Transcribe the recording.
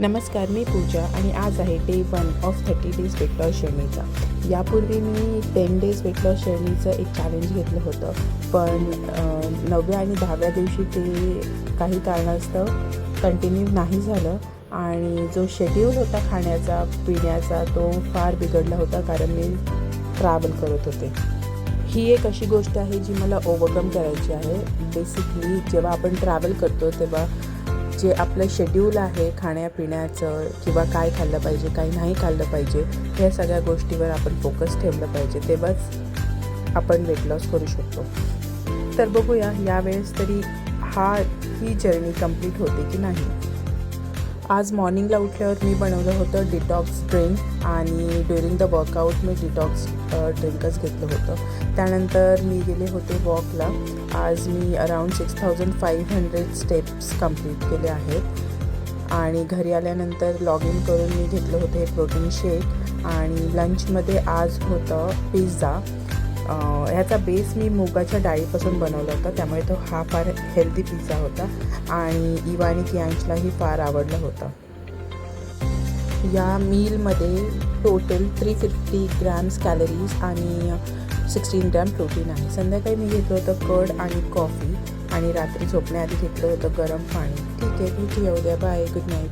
नमस्कार, मी पूजा आणि आज आहे day 1 of 30 days weight loss जर्नीचा. यापूर्वी मी 10 डेज वेट लॉस जर्नीचं एक चॅलेंज घेतलं होतं, पण 9व्या आणि 10व्या दिवशी ते काही कारणास्तव कंटिन्यू नाही झालं आणि जो शेड्यूल होता खाण्याचा पिण्याचा तो फार बिघडला होता, कारण मी ट्रॅव्हल करत होते. ही एक अशी गोष्ट आहे जी मला ओव्हरकम करायची आहे. बेसिकली जेव्हा आपण ट्रॅव्हल करतो तेव्हा जे आपलं शेड्यूल आहे खाण्यापिण्याचं किंवा काय खाल्लं पाहिजे काय नाही खाल्लं पाहिजे या सगळ्या गोष्टीवर आपण फोकस ठेवलं पाहिजे, तेव्हाच आपण वेट लॉस करू शकतो. तर बघूया यावेळेस तरी ही जर्नी कंप्लीट होते की नाही. आज मॉर्निंगला उठल्यावर मी बनवलं होतं डिटॉक्स ड्रिंक आणि ड्युरिंग द वर्कआउट मी डिटॉक्स ड्रिंकच घेतलं होतं. त्यानंतर मी गेले होते वॉकला. आज मी अराऊंड 6500 स्टेप्स कंप्लीट केले आहेत आणि घरी आल्यानंतर लॉग इन करून मी घेतलं होतं हे प्रोटीन शेक आणि लंचमध्ये आज होतं पिझ्झा. ह्याचा बेस मी मुगाच्या डाळीपासून बनवला होता, त्यामुळे तो फार हेल्दी पिझ्झा होता आणि इवा आणि कियांशलाही फार आवडला होता. या मीलमध्ये टोटल 350 ग्रॅम्स कॅलरीज आणि 16 ग्रॅम प्रोटीन आहे. संध्याकाळी मी घेतलं होतं कर्ड आणि कॉफी आणि रात्री झोपण्याआधी घेतलं होतं गरम पाणी. ठीक आहे, भेटूया उद्या. Bye, good night.